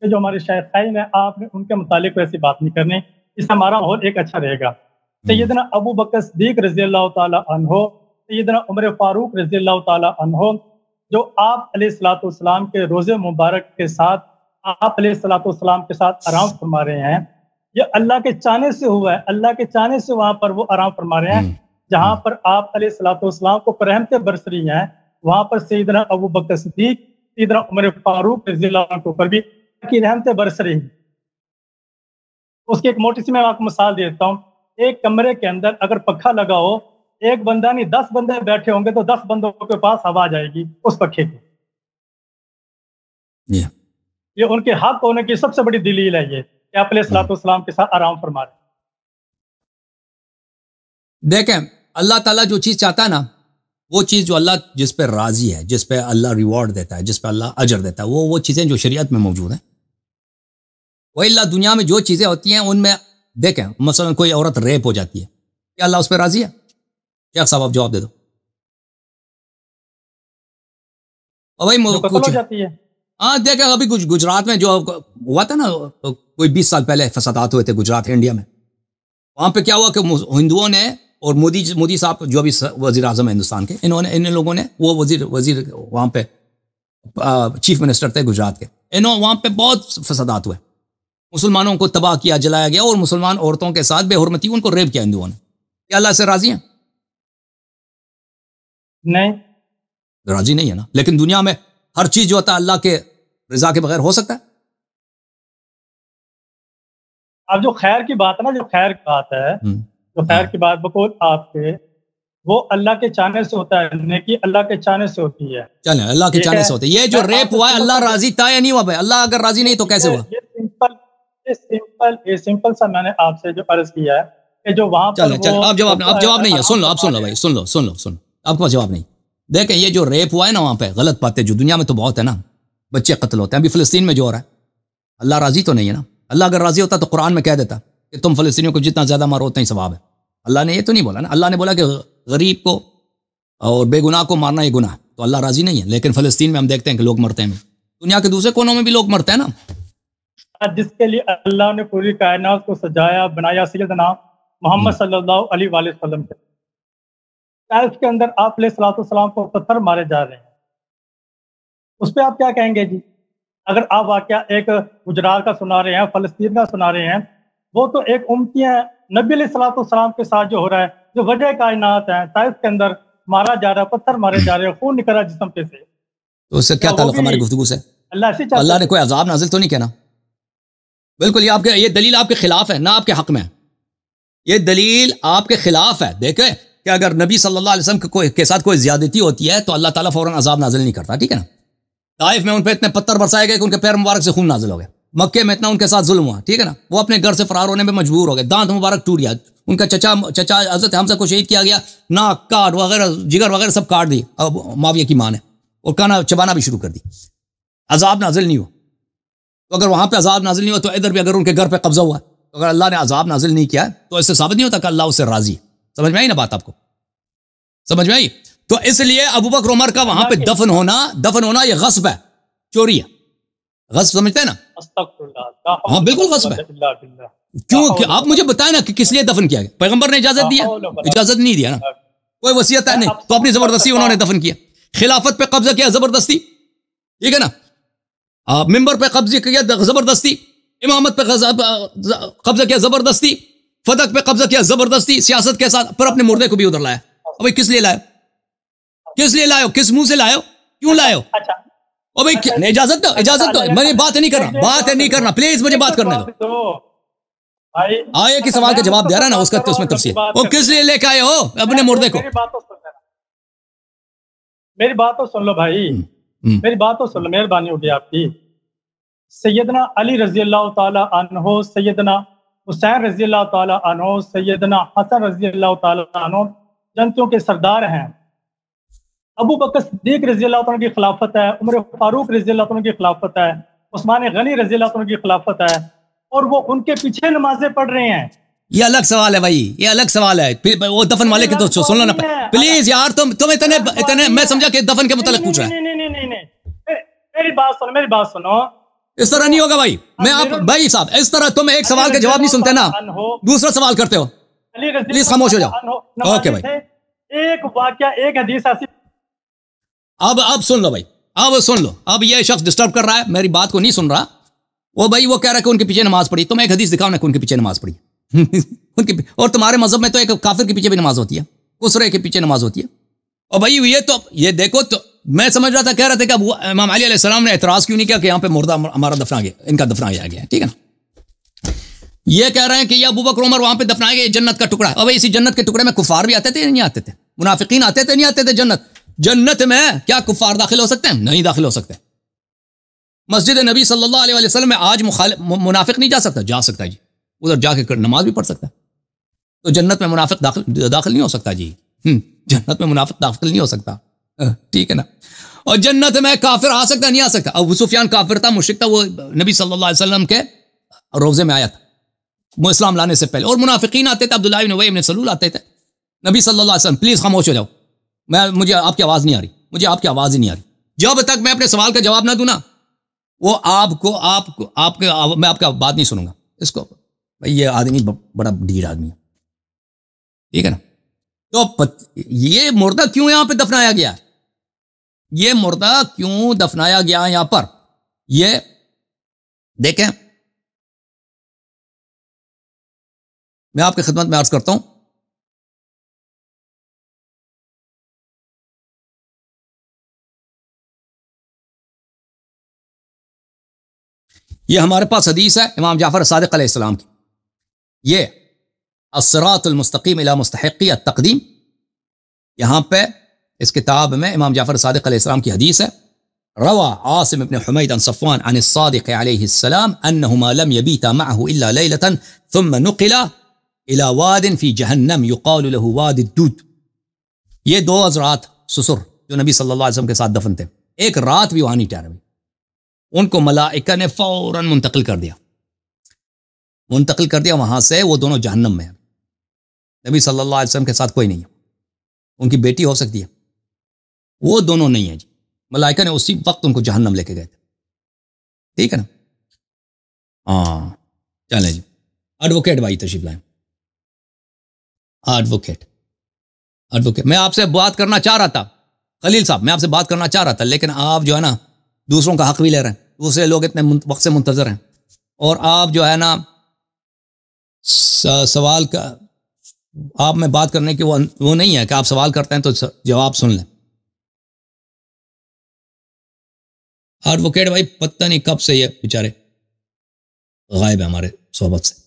کہ جو ہمارے شیخین ہیں آپ نے ان کے متعلق ویسی بات نہیں کرنی، اس سے ہمارا ماحول ایک اچھا رہے گا۔ سیدنا ابو بکر صدیق رضی اللہ تعالی عنہ، سیدنا عمر فاروق رضی اللہ تعالی عنہ، جو آپ علیہ الصلوۃ والسلام کے روزے مبارک کے ساتھ آپ علیہ الصلوۃ والسلام کے ساتھ آرام فرما رہے ہیں، یہ اللہ کے چاہنے سے ہوا ہے، اللہ کے چاہنے سے وہاں پر وہ آرام فرما رہے ہیں۔ جہاں پر آپ علیہ الصلوۃ والسلام کو رحمتیں برس رہی ہیں، وہاں پر سیدنا ابو بکر صدیق، سیدنا عمر فاروق رضی اللہ عنہ پر بھی کی رحمتیں برس رہی ہیں۔ اس کی ایک موٹی سی میں آپ کو مثال دیتا ہوں۔ ایک کمرے کے اندر اگر پنکھا لگا ہو، ایک بندہ نہیں 10 بندے بیٹھے ہوں گے تو 10 بندوں کے پاس ہوا جائے گی اس پنکھے کی۔ یہ ان کے حق ہونے کی سب سے بڑی دلیل ہے، یہ کہ آپ علیہ الصلوۃ والسلام کے ساتھ آرام فرما رہے ہیں۔ دیکھیں اللہ تعالیٰ جو چیز چاہتا ہے نا، وہ چیز جو اللہ جس پہ راضی ہے، جس پہ اللہ ریوارڈ دیتا ہے، جس پہ اللہ اجر دیتا ہے، وہ چیزیں جو شریعت میں موجود ہیں۔ وَإِلَّا دنیا میں جو چیزیں ہوتی ہیں ان میں دیکھیں، مثلا کوئی عورت ریپ ہو جاتی ہے، کیا اللہ اس پہ راضی ہے؟ شیخ صاحب آپ جواب دے دو۔ ہاں دیکھیں ابھی کچھ گجرات میں جو ہوا تھا نا، کوئی 20 سال پہلے فسادات ہوئے تھے گجرات انڈیا میں، وہاں پہ کیا ہوا کہ ہندوؤں نے اور مودی صاحب جو ابھی وزیر اعظم ہندوستان کے، ان لوگوں نے، وہ وزیر وہاں پہ چیف منسٹر تھے گجرات کے، وہاں پہ بہت فسادات ہوئے، مسلمانوں کو تباہ کیا، جلایا گیا، اور مسلمان عورتوں کے ساتھ بے حرمتی ان کو ریپ کیا ہندوؤں نے۔ کیا اللہ سے راضی ہیں؟ نہیں، راضی نہیں ہے نا۔ لیکن دنیا میں ہر چیز جو ہوتا ہے اللہ کے رضا کے بغیر ہو سکتا ہے؟ اب جو خیر کی بات ہے نا، جو خیر کی بات ہے، جو خیر کی بات بقول آپ کے، وہ اللہ کے چاہنے سے ہوتا ہے، نیکی اللہ کے چاہنے سے ہوتی ہے۔ چلیں اللہ کے چاہنے سے ہوتا ہے۔ یہ جو ریپ ہوا ہے اللہ راضی تھا یا نہیں ہوا بھائی؟ اللہ اگر راضی نہیں تو کیسے ہوا؟ یہ سمپل سا میں نے آپ سے جو عرض کیا ہے کہ جو وہاں پر اب جواب نہیں ہے، سن لو بھائی، سن لو آپ کو جواب نہیں۔ دیکھیں یہ جو ریپ ہوا ہے نا وہاں پہ، غلط باتیں جو دنیا میں تو بہت ہے نا، بچے قتل ہوتے ہیں، ابھی فلسطین میں جو ہو رہا ہے، اللہ راضی تو نہیں ہے نا۔ اللہ اگر راضی ہوتا تو قرآن میں کہہ دیتا کہ تم فلسطینیوں کو جتنا زیادہ مارو اتنا ہی ثواب ہے۔ اللہ نے یہ تو نہیں بولا نا، اللہ نے بولا کہ غریب کو اور بے گناہ کو مارنا یہ گناہ، تو اللہ راضی نہیں ہے۔ لیکن فلسطین میں ہم دیکھتے ہیں کہ لوگ مرتے ہیں، دنیا کے دوسرے کونوں میں بھی لوگ مرتے ہیں نا۔ جس کے لیے اللہ نے پوری کائنات کو سجایا بنایا، سیدنا محمد صلی اللہ علیہ وآلہ وسلم کے طائف کے اندر آپ علیہ الصلوۃ والسلام کو پتھر مارے جا رہے ہیں، اس پہ آپ کیا کہیں گے جی؟ اگر آپ واقعہ ایک گجرات کا سنا رہے ہیں، فلسطین کا سنا رہے ہیں، وہ تو ایک امتی ہیں، نبی علیہ الصلوۃ والسلام کے ساتھ جو ہو رہا ہے، جو وجہ کائنات ہے، طائف کے اندر مارا جا رہا ہے، پتھر مارے جا رہے ہیں، خون نکل رہا ہے جسم پہ سے، تو اس سے کیا تعلق ہماری گفتگو سے؟ اللہ نے کوئی عذاب نازل تو نہیں کیا نا؟ بالکل یہ دلیل آپ کے خلاف ہے، نہ آپ کے حق میں، یہ دلیل آپ کے خلاف ہے۔ دیکھیں کہ اگر نبی صلی اللہ علیہ وسلم کے ساتھ کوئی زیادتی ہوتی ہے تو اللہ تعالیٰ فوراً عذاب نازل نہیں کرتا، ٹھیک ہے نا۔ طائف میں ان پہ اتنے پتھر برسائے گئے کہ ان کے پیر مبارک سے خون نازل ہو گئے، مکے میں اتنا ان کے ساتھ ظلم ہوا، ٹھیک ہے نا، وہ اپنے گھر سے فرار ہونے میں مجبور ہو گئے، دانت مبارک ٹوٹ گیا، ان کا چچا حضرت حمزہ کو شہید کیا گیا، ناک کاٹ وغیرہ جگر وغیرہ سب کاٹ دی معاویہ کی ماں نے، اور کھانا چبانا بھی شروع کر دی، عذاب نازل نہیں ہوا۔ تو اگر وہاں پہ عذاب نازل نہیں ہوا تو ادھر بھی اگر ان کے گھر پہ قبضہ ہوا، تو اگر اللہ نے عذاب نازل نہیں کیا تو اس سے ثابت نہیں ہوتا کہ اللہ اس سے راضی ہے۔ سمجھ میں آئی نا بات آپ کو؟ سمجھ میں آئی؟ تو اس لیے ابو بکر عمر کا وہاں پہ دفن ہونا یہ غصب ہے، چوری ہے، غصب سمجھتے ہیں نا؟ ہاں بالکل غصب ہے۔ کیوں آپ مجھے بتائیں نا کہ کس لیے دفن کیا گیا؟ پیغمبر نے اجازت دیا؟ اجازت نہیں دیا نا، کوئی وصیت ہے نہیں، تو اپنی زبردستی انہوں نے دفن کیا۔ خلافت پہ قبضہ کیا زبردستی، ٹھیک ہے نا، ممبر پہ قبضہ کیا زبردستی، امامت پہ قبضہ کیا زبردستی، فتح پہ قبضہ کیا زبردستی، سیاست کے ساتھ، پھر اپنے مردے کو بھی ادھر لایا۔ ابھی کس لیے لائے؟ کس لیے لائے؟ کس منہ سے لائے؟ کیوں لائے؟ اجازت دو، میں بات نہیں کرنا، پلیز مجھے بات کرنے دو۔ آئے کہ سوال کا جواب دے رہا ہے نا، اس کا اس میں تفصیل، وہ کس لیے لے کے آئے ہو اپنے مردے کو؟ میری بات تو سن لو بھائی، میری بات تو سن لو، مہربانی ہوگی آپ کی۔ سیدنا علی رضی اللہ تعالی عنہ، سیدنا حسین رضی اللہ تعالی عنہ، سیدنا حسن رضی اللہ تعالی عنہ جنتوں کے سردار ہیں۔ ابو بکر صدیق رضی اللہ عنہ کی خلافت ہے، عمر فاروق رضی اللہ عنہ کی خلافت ہے، عثمان غنی رضی اللہ عنہ کی خلافت ہے، اور وہ ان کے پیچھے نمازیں پڑھ رہے ہیں۔ یہ الگ سوال ہے بھائی، یہ الگ سوال ہے، وہ دفن والے کی تو سن لو نا پلیز یار، تم اتنے میں سمجھا کہ دفن کے متعلق پوچھ رہا ہے۔ میری بات سنو، اس طرح نہیں ہوگا بھائی. میں آپ بھائی صاحب اس طرح تم ایک سوال کا جواب نہیں سنتے نا, دوسرا سوال کرتے ہو. پلیز خاموش ہو جاؤ. اوکے بھائی, ایک واقعہ ایک حدیث ایسی. اب سن لو بھائی, اب سن لو. اب یہ شخص ڈسٹرب کر رہا ہے, میری بات کو نہیں سن رہا. وہ بھائی وہ کہہ رہا ہے کہ ان کے پیچھے نماز پڑھی. تم ایک حدیث دکھاؤ نا کہ ان کے پیچھے نماز پڑھی. اور تمہارے مذہب میں تو ایک کافر کے پیچھے بھی نماز ہوتی ہے, کسرے کے پیچھے نماز ہوتی ہے. اور بھائی یہ دیکھو, تو میں سمجھ رہا تھا, کہہ رہا تھا کہ اب امام علی علیہ السلام نے اعتراض کیوں نہیں کیا کہ یہاں پہ مردہ ہمارا دفنا گیا, ان کا دفنایا گیا ہے, ٹھیک ہے نا. یہ کہہ رہے ہیں کہ یہ ابو بکر عمر وہاں پہ دفنایا گیا, جنت کا ٹکڑا. اب اسی جنت کے ٹکڑے میں کفار بھی آتے تھے نہیں آتے تھے, منافقین آتے تھے نہیں آتے تھے. جنت میں کیا کفار داخل ہو سکتے ہیں؟ نہیں داخل ہو سکتے. مسجد نبی صلی اللہ علیہ وسلم میں آج منافق نہیں جا سکتا؟ جا سکتا ہے جی, ادھر جا کے نماز بھی پڑھ سکتا ہے. تو جنت میں منافق داخل نہیں ہو سکتا جی, جنت میں منافق داخل نہیں ہو سکتا, ٹھیک ہے نا. اور جنت میں کافر آ سکتا نہیں آ سکتا؟ ابو سفیان کافر تھا, مشرک تھا, وہ نبی صلی اللہ علیہ وسلم کے روضے میں آیا تھا وہ اسلام لانے سے پہلے. اور منافقین آتے تھے, عبداللہ بن ابی بن سلول آتے تھے. نبی صلی اللہ علیہ وسلم, پلیز خاموش ہو جاؤ, مجھے آپ کی آواز نہیں آ رہی, مجھے آپ کی آواز ہی نہیں آ رہی. جب تک میں اپنے سوال کا جواب نہ دوں نا, وہ میں آپ کا بات نہیں سنوں گا. اس کو بھائی یہ آدمی بڑا ڈھیر آدمی ہے, ٹھیک ہے نا. تو یہ مردہ کیوں یہاں پہ دفنایا گیا, یہ مردہ کیوں دفنایا گیا یہاں پر, یہ دیکھیں. میں آپ کی خدمت میں عرض کرتا ہوں, یہ ہمارے پاس حدیث ہے امام جعفر صادق علیہ السلام کی, یہ الصراط المستقیم الی مستحقی التقدیم. یہاں پہ اس کتاب میں امام جعفر صادق علیہ السلام کی حدیث ہے. روا عاصم بن حمید عن صفوان عن الصادق علیہ السلام انہما لم یبیتا معه الا لیلتا ثم نقلا الى واد فی جہنم یقال له واد الدود. یہ دو حضرات سسر جو نبی صلی اللہ علیہ وسلم کے ساتھ دفن تھے, ایک رات بھی وہاں نہیں ٹھہرے, ان کو ملائکہ نے فوراً منتقل کر دیا وہاں سے. وہ دونوں جہنم میں ہیں. نبی صلی اللہ علیہ وسلم کے ساتھ کوئی نہیں ہے, ان کی بیٹی ہو سکتی ہے, وہ دونوں نہیں ہیں جی. ملائکہ نے اسی وقت ان کو جہنم لے کے گئے تھے, ٹھیک ہے نا. ہاں چلیں جی, ایڈوکیٹ بھائی تشریف لائیں. ایڈوکیٹ میں آپ سے بات کرنا چاہ رہا تھا, خلیل صاحب میں آپ سے بات کرنا چاہ رہا تھا, لیکن آپ جو ہے نا دوسروں کا حق بھی لے رہے ہیں, دوسرے لوگ اتنے وقت سے منتظر ہیں, اور آپ جو ہے نا سوال کا آپ میں بات کرنے کی وہ نہیں ہے کہ آپ سوال کرتے ہیں تو جواب سن لیں. ایڈوکیٹ بھائی پتہ نہیں کب سے یہ بیچارے غائب ہے ہمارے صحبت سے.